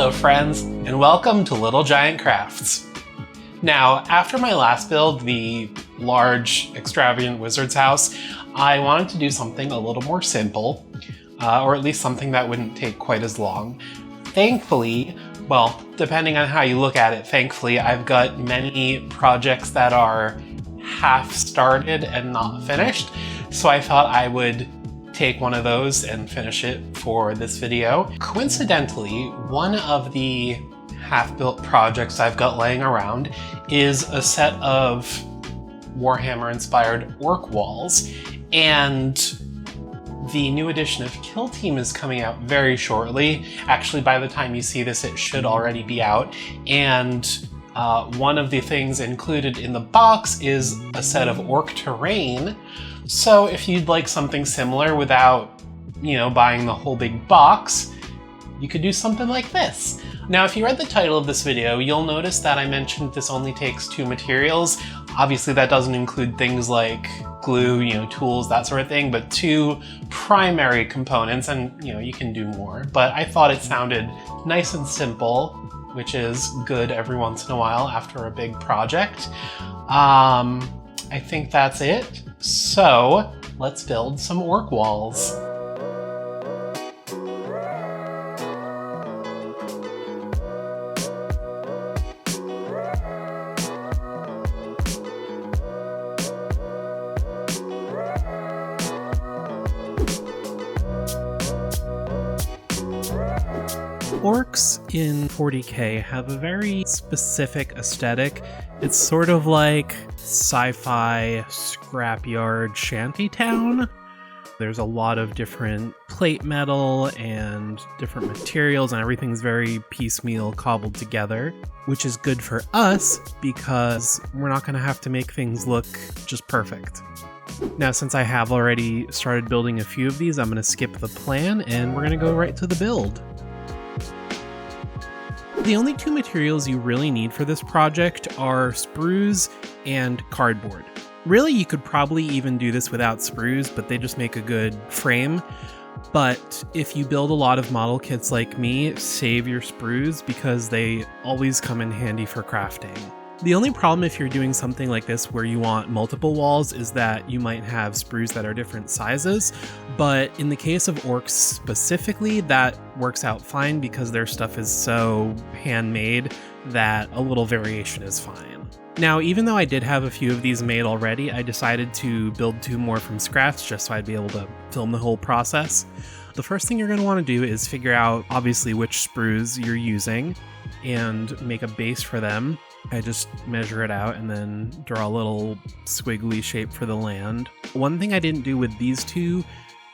Hello friends, and welcome to Little Giant Crafts. Now, after my last build, the large, extravagant wizard's house, I wanted to do something a little more simple, or at least something that wouldn't take quite as long. Thankfully, well, depending on how you look at it, thankfully, I've got many projects that are half started and not finished, so I thought I would take one of those and finish it for this video. Coincidentally, one of the half-built projects I've got laying around is a set of Warhammer-inspired orc walls, and the new edition of Kill Team is coming out very shortly. Actually, by the time you see this, it should already be out, and one of the things included in the box is a set of orc terrain. So if you'd like something similar without, buying the whole big box, you could do something like this. Now, if you read the title of this video, you'll notice that I mentioned this only takes 2 materials. Obviously, that doesn't include things like glue, tools, that sort of thing, but 2 primary components, and you can do more. But I thought it sounded nice and simple, which is good every once in a while after a big project. I think that's it. So let's build some orc walls. Orcs in 40k have a very specific aesthetic. It's sort of like sci-fi scrapyard shantytown. There's a lot of different plate metal and different materials, and everything's very piecemeal cobbled together, which is good for us because we're not going to have to make things look just perfect. Now, since I have already started building a few of these, I'm going to skip the plan and we're going to go right to the build. The only 2 materials you really need for this project are sprues and cardboard. Really, you could probably even do this without sprues, but they just make a good frame. But if you build a lot of model kits like me, save your sprues because they always come in handy for crafting. The only problem if you're doing something like this where you want multiple walls is that you might have sprues that are different sizes, but in the case of orcs specifically, that works out fine because their stuff is so handmade that a little variation is fine. Now, even though I did have a few of these made already, I decided to build 2 more from scratch just so I'd be able to film the whole process. The first thing you're going to want to do is figure out, obviously, which sprues you're using and make a base for them. I just measure it out and then draw a little squiggly shape for the land. One thing I didn't do with these 2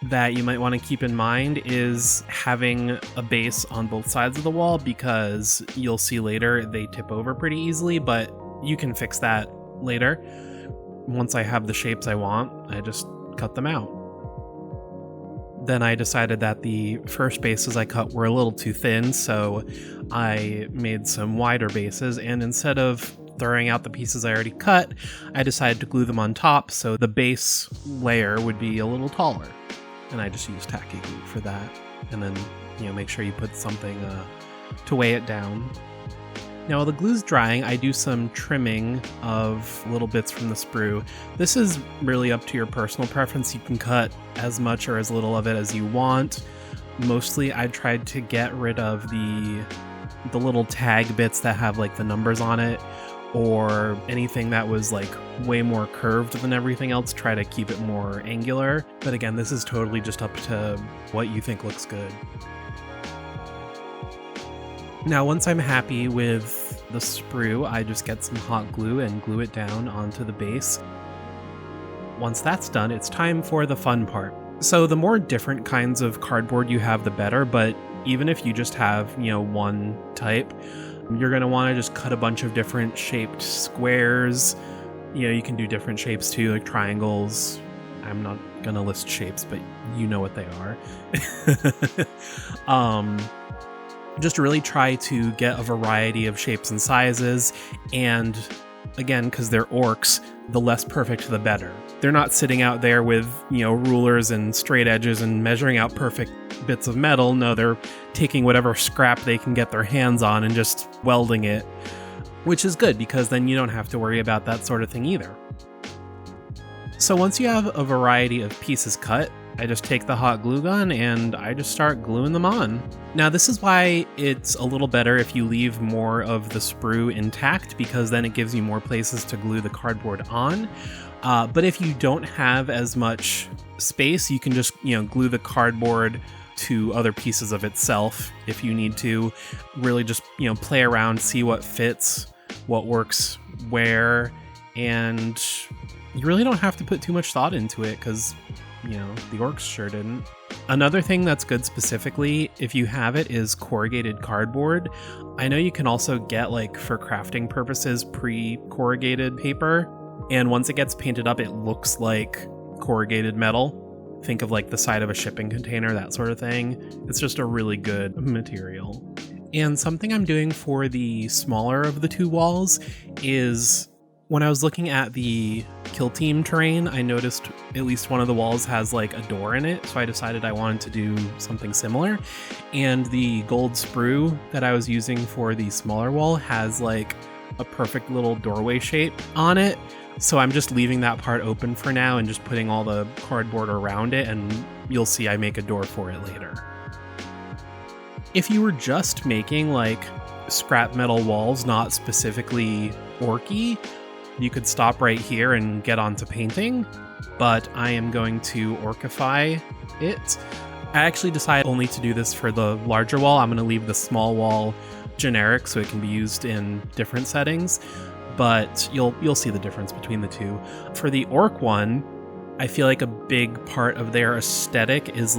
that you might want to keep in mind is having a base on both sides of the wall, because you'll see later they tip over pretty easily, but you can fix that later. Once I have the shapes I want, I just cut them out. Then I decided that the first bases I cut were a little too thin, so I made some wider bases, and instead of throwing out the pieces I already cut, I decided to glue them on top so the base layer would be a little taller. And I just used tacky glue for that. And then, make sure you put something to weigh it down. Now, while the glue's drying, I do some trimming of little bits from the sprue. This is really up to your personal preference. You can cut as much or as little of it as you want. Mostly, I tried to get rid of the little tag bits that have like the numbers on it, or anything that was like way more curved than everything else. Try to keep it more angular. But again, this is totally just up to what you think looks good. Now, once I'm happy with the sprue, I just get some hot glue and glue it down onto the base. Once that's done, it's time for the fun part. So the more different kinds of cardboard you have, the better, but even if you just have, one type, you're going to want to just cut a bunch of different shaped squares. You can do different shapes too, like triangles. I'm not going to list shapes, but you know what they are. Just really try to get a variety of shapes and sizes, and again, because they're orcs, the less perfect the better. They're not sitting out there with, rulers and straight edges and measuring out perfect bits of metal. No, they're taking whatever scrap they can get their hands on and just welding it, which is good because then you don't have to worry about that sort of thing either. So once you have a variety of pieces cut, I just take the hot glue gun and I just start gluing them on. Now this is why it's a little better if you leave more of the sprue intact, because then it gives you more places to glue the cardboard on. But if you don't have as much space, you can just, glue the cardboard to other pieces of itself if you need to. Really just, play around, see what fits, what works where, and you really don't have to put too much thought into it because, the orcs sure didn't. Another thing that's good specifically, if you have it, is corrugated cardboard. I know you can also get, for crafting purposes, pre-corrugated paper. And once it gets painted up, it looks like corrugated metal. Think of the side of a shipping container, that sort of thing. It's just a really good material. And something I'm doing for the smaller of the two walls is, when I was looking at the Kill Team terrain, I noticed at least one of the walls has a door in it, so I decided I wanted to do something similar. And the gold sprue that I was using for the smaller wall has a perfect little doorway shape on it. So I'm just leaving that part open for now and just putting all the cardboard around it, and you'll see I make a door for it later. If you were just making scrap metal walls, not specifically orky, you could stop right here and get onto painting, but I am going to orcify it. I actually decided only to do this for the larger wall. I'm going to leave the small wall generic so it can be used in different settings, but you'll see the difference between the two. For the orc one, I feel like a big part of their aesthetic is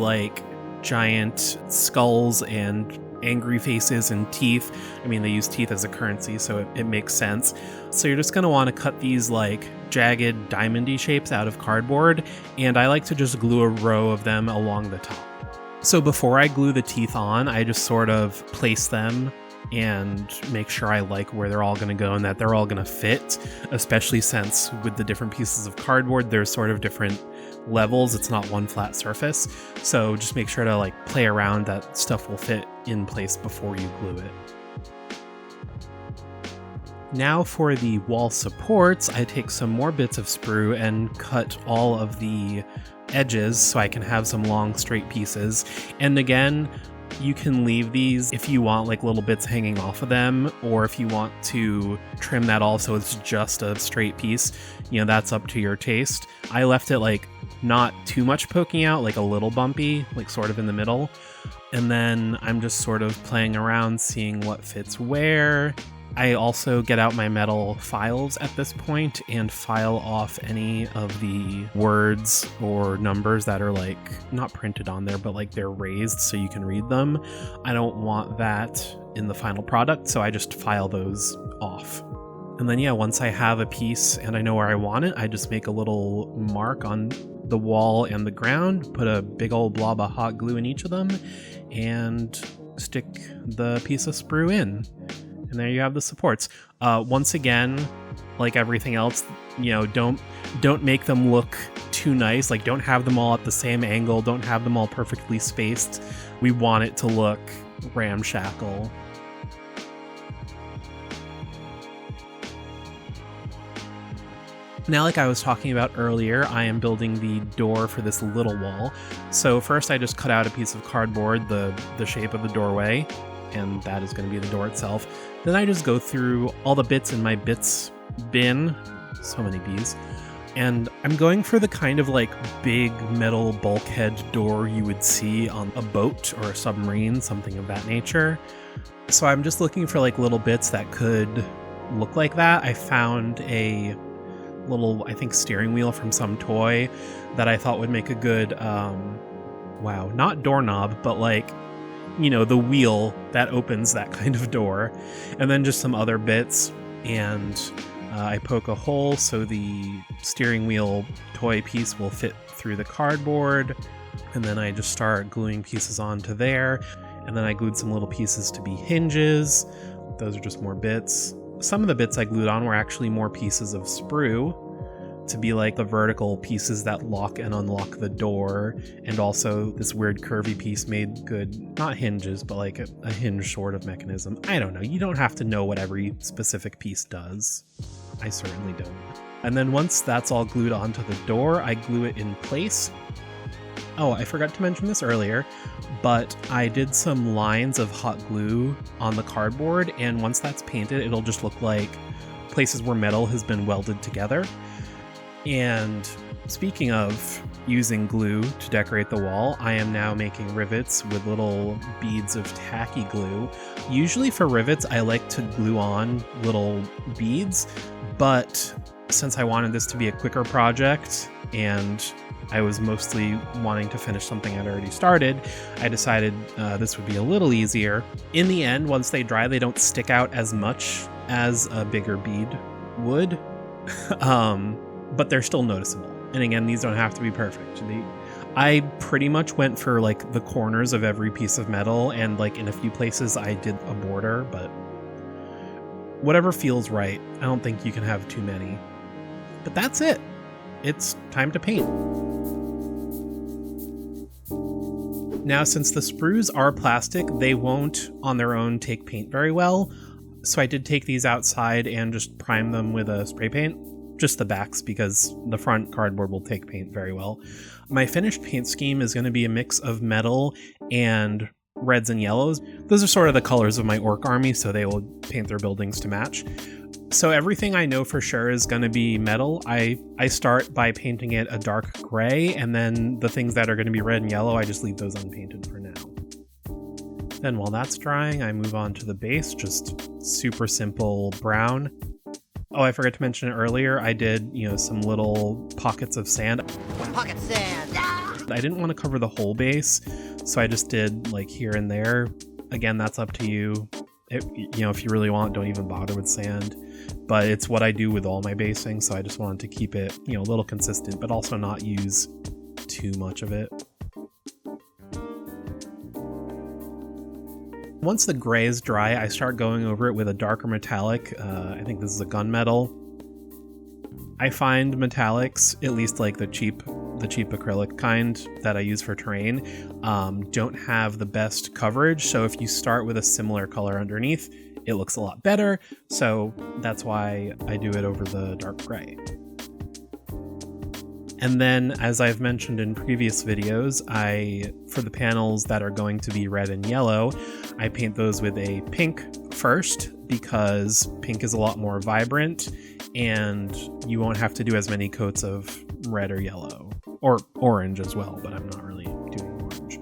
giant skulls and angry faces and teeth. I mean, they use teeth as a currency, so it makes sense. So you're just going to want to cut these jagged diamondy shapes out of cardboard, and I like to just glue a row of them along the top. So before I glue the teeth on, I just sort of place them and make sure I like where they're all going to go and that they're all going to fit, especially since with the different pieces of cardboard, there's sort of different levels. It's not one flat surface. So just make sure to play around that stuff will fit in place before you glue it. Now for the wall supports, I take some more bits of sprue and cut all of the edges so I can have some long straight pieces. And again, you can leave these if you want little bits hanging off of them, or if you want to trim that all so it's just a straight piece, that's up to your taste. I left it not too much poking out, a little bumpy, sort of in the middle. And then I'm just sort of playing around, seeing what fits where. I also get out my metal files at this point and file off any of the words or numbers that are not printed on there, but they're raised so you can read them. I don't want that in the final product, so I just file those off. And then once I have a piece and I know where I want it, I just make a little mark on the wall and the ground, put a big old blob of hot glue in each of them, and stick the piece of sprue in. And there you have the supports. Once again, like everything else, don't make them look too nice. Don't have them all at the same angle. Don't have them all perfectly spaced. We want it to look ramshackle. Now, like I was talking about earlier, I am building the door for this little wall. So first I just cut out a piece of cardboard, the shape of the doorway, and that is going to be the door itself. Then I just go through all the bits in my bits bin, so many B's, and I'm going for the kind of big metal bulkhead door you would see on a boat or a submarine, something of that nature. So I'm just looking for little bits that could look like that. I found a little, I think, steering wheel from some toy that I thought would make a good, not doorknob, but the wheel that opens that kind of door. And then just some other bits, and I poke a hole so the steering wheel toy piece will fit through the cardboard, and then I just start gluing pieces onto there, and then I glued some little pieces to be hinges. Those are just more bits. Some of the bits I glued on were actually more pieces of sprue to be like the vertical pieces that lock and unlock the door, and also this weird curvy piece made good, not hinges, but like a hinge sort of mechanism. I don't know. You don't have to know what every specific piece does. I certainly don't. And then once that's all glued onto the door, I glue it in place. Oh, I forgot to mention this earlier, but I did some lines of hot glue on the cardboard, and once that's painted, it'll just look like places where metal has been welded together. And speaking of using glue to decorate the wall, I am now making rivets with little beads of tacky glue. Usually for rivets, I like to glue on little beads, but since I wanted this to be a quicker project and I was mostly wanting to finish something I'd already started, I decided this would be a little easier. In the end, once they dry, they don't stick out as much as a bigger bead would. But they're still noticeable. And again, these don't have to be perfect. I pretty much went for like the corners of every piece of metal, and like in a few places I did a border, but whatever feels right. I don't think you can have too many. But that's it. It's time to paint. Now, since the sprues are plastic, they won't on their own take paint very well. So I did take these outside and just prime them with a spray paint. Just the backs, because the front cardboard will take paint very well. My finished paint scheme is going to be a mix of metal and reds and yellows. Those are sort of the colors of my orc army, so they will paint their buildings to match. So everything I know for sure is going to be metal. I start by painting it a dark gray, and then the things that are going to be red and yellow, I just leave those unpainted for now. Then while that's drying, I move on to the base, just super simple brown. Oh, I forgot to mention it earlier. I did, some little pockets of sand. Pocket sand. I didn't want to cover the whole base, so I just did like here and there. Again, that's up to you. If you really want, don't even bother with sand. But it's what I do with all my basing, so I just wanted to keep it, a little consistent, but also not use too much of it. Once the gray is dry, I start going over it with a darker metallic. I think this is a gunmetal. I find metallics, at least like the cheap acrylic kind that I use for terrain, don't have the best coverage. So if you start with a similar color underneath, it looks a lot better. So that's why I do it over the dark gray. And then, as I've mentioned in previous videos, for the panels that are going to be red and yellow, I paint those with a pink first, because pink is a lot more vibrant and you won't have to do as many coats of red or yellow, or orange as well, but I'm not really doing orange.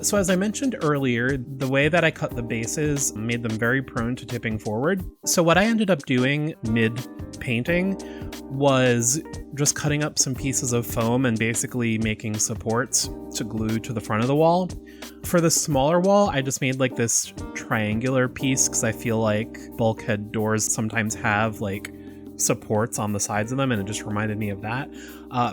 So as I mentioned earlier, the way that I cut the bases made them very prone to tipping forward. So what I ended up doing mid-painting was just cutting up some pieces of foam and basically making supports to glue to the front of the wall. For the smaller wall, I just made like this triangular piece because I feel like bulkhead doors sometimes have like supports on the sides of them, and it just reminded me of that.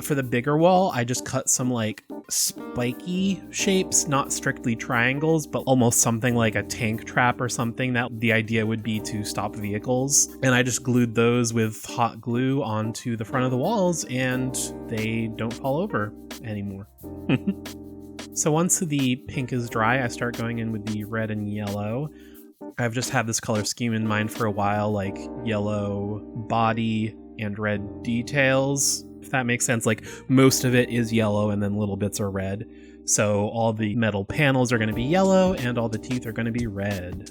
For the bigger wall, I just cut some like spiky shapes, not strictly triangles, but almost something like a tank trap or something that the idea would be to stop vehicles. And I just glued those with hot glue onto the front of the walls, and they don't fall over anymore. So once the pink is dry, I start going in with the red and yellow. I've just had this color scheme in mind for a while, like yellow body and red details, if that makes sense. Like most of it is yellow and then little bits are red. So all the metal panels are going to be yellow and all the teeth are going to be red.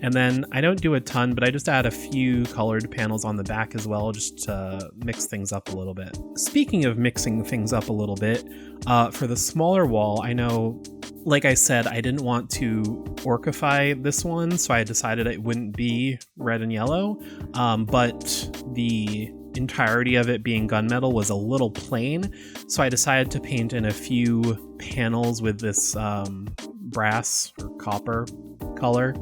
And then I don't do a ton, but I just add a few colored panels on the back as well, just to mix things up a little bit. Speaking of mixing things up a little bit, for the smaller wall, I know, like I said, I didn't want to orcify this one, so I decided it wouldn't be red and yellow, but the entirety of it being gunmetal was a little plain, so I decided to paint in a few panels with this brass or copper color.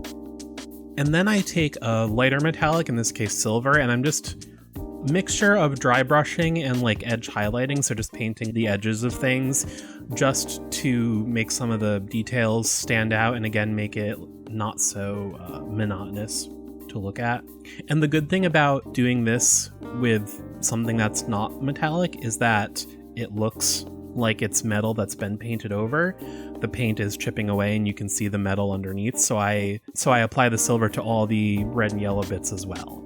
And then I take a lighter metallic, in this case silver, and I'm just a mixture of dry brushing and like edge highlighting, so just painting the edges of things just to make some of the details stand out and again make it not so monotonous to look at. And the good thing about doing this with something that's not metallic is that it looks like it's metal that's been painted over. The paint is chipping away and you can see the metal underneath. So I apply the silver to all the red and yellow bits as well.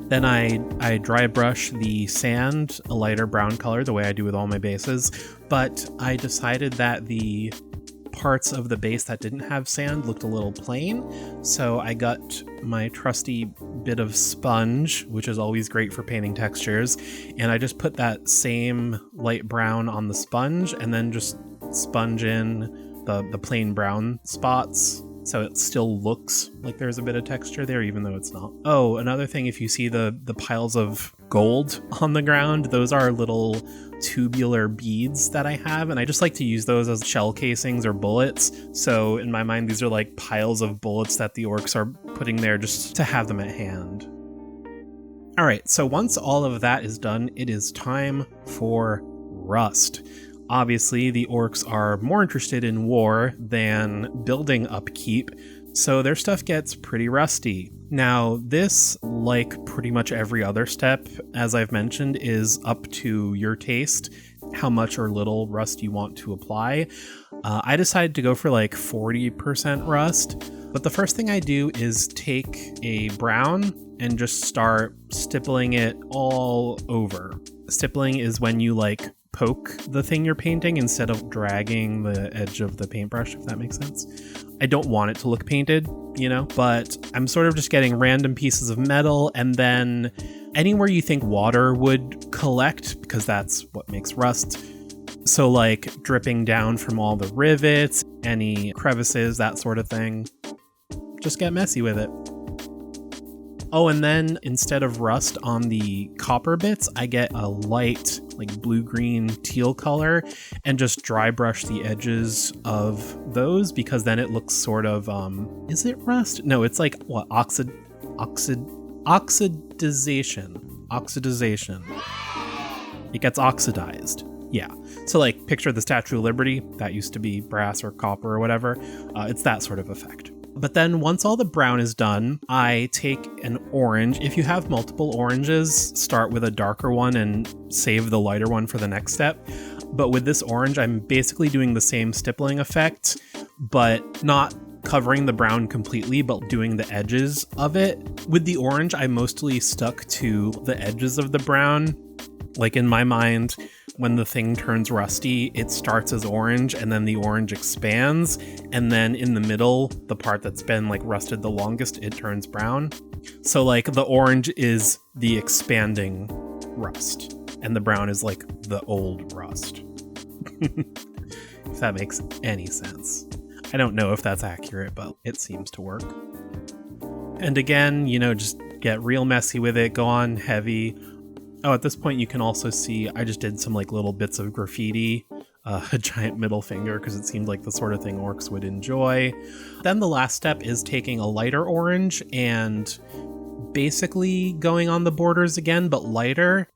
Then I dry brush the sand a lighter brown color, the way I do with all my bases, but I decided that the parts of the base that didn't have sand looked a little plain, so I got my trusty bit of sponge, which is always great for painting textures, and I just put that same light brown on the sponge and then just sponge in the plain brown spots. So it still looks like there's a bit of texture there, even though it's not. Oh, another thing, if you see the piles of gold on the ground, those are little tubular beads that I have, and I just like to use those as shell casings or bullets. So in my mind, these are like piles of bullets that the orcs are putting there just to have them at hand. All right, so once all of that is done, it is time for rust. Obviously, the orcs are more interested in war than building upkeep, so their stuff gets pretty rusty. Now, this, like pretty much every other step, as I've mentioned, is up to your taste, how much or little rust you want to apply. I decided to go for like 40% rust, but the first thing I do is take a brown and just start stippling it all over. Stippling is when you like poke the thing you're painting instead of dragging the edge of the paintbrush, if that makes sense. I don't want it to look painted, but I'm sort of just getting random pieces of metal, and then anywhere you think water would collect, because that's what makes rust. So like dripping down from all the rivets, any crevices, that sort of thing. Just get messy with it. Oh, and then instead of rust on the copper bits, I get a light, like blue-green teal color, and just dry brush the edges of those, because then it looks sort of, is it rust? No, it's like, what, oxidization. It gets oxidized. Yeah. So like, picture the Statue of Liberty. That used to be brass or copper or whatever. It's that sort of effect. But then once all the brown is done, I take an orange. If you have multiple oranges, start with a darker one and save the lighter one for the next step. But with this orange, I'm basically doing the same stippling effect, but not covering the brown completely, but doing the edges of it. With the orange, I mostly stuck to the edges of the brown. Like in my mind, when the thing turns rusty, it starts as orange and then the orange expands. And then in the middle, the part that's been like rusted the longest, it turns brown. So like the orange is the expanding rust and the brown is like the old rust. If that makes any sense. I don't know if that's accurate, but it seems to work. And again, just get real messy with it, go on heavy. Oh, at this point you can also see I just did some like little bits of graffiti, a giant middle finger, because it seemed like the sort of thing orcs would enjoy. Then the last step is taking a lighter orange and basically going on the borders again, but lighter.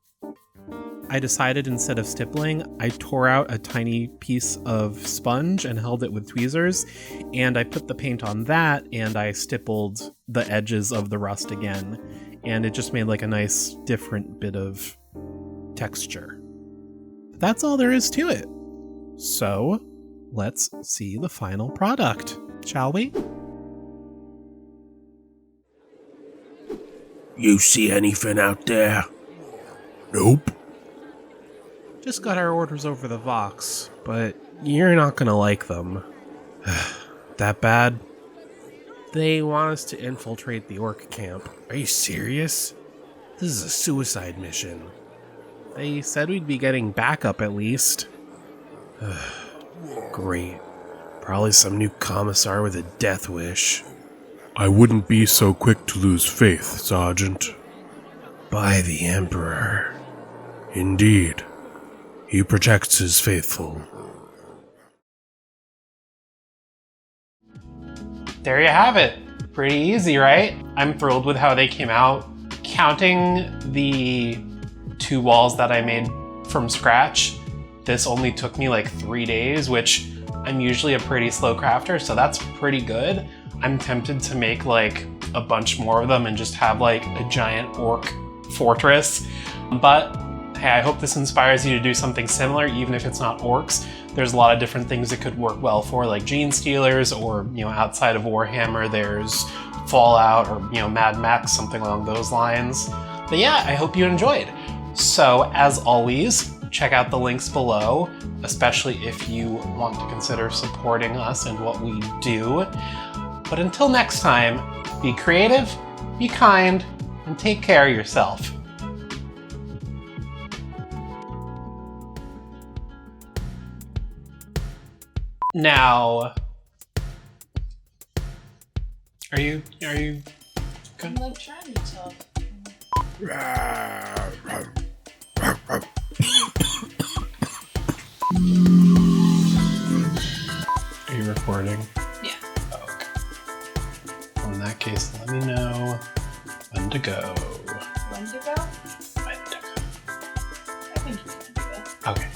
I decided instead of stippling, I tore out a tiny piece of sponge and held it with tweezers, and I put the paint on that and I stippled the edges of the rust again. And it just made like a nice different bit of texture. But that's all there is to it. So let's see the final product, shall we? You see anything out there? Nope. Just got our orders over the Vox, but you're not gonna like them. That bad? They want us to infiltrate the orc camp. Are you serious? This is a suicide mission. They said we'd be getting backup at least. Great. Probably some new commissar with a death wish. I wouldn't be so quick to lose faith, Sergeant. By the Emperor. Indeed. He protects his faithful. There you have it. Pretty easy, right? I'm thrilled with how they came out. Counting the 2 walls that I made from scratch, this only took me like 3 days, which I'm usually a pretty slow crafter, so that's pretty good. I'm tempted to make like a bunch more of them and just have like a giant orc fortress. But hey, I hope this inspires you to do something similar, even if it's not orcs. There's a lot of different things it could work well for, like Gene Stealers, or outside of Warhammer, there's Fallout, or Mad Max, something along those lines. But yeah, I hope you enjoyed. So as always, check out the links below, especially if you want to consider supporting us and what we do. But until next time, be creative, be kind, and take care of yourself. Now, are you good? I'm like trying to talk. Are you recording? Yeah. Oh, okay. Well, in that case, let me know when to go. When to go? When to go. I think you can do it. Okay.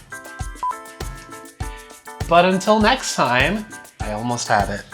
But until next time, I almost had it.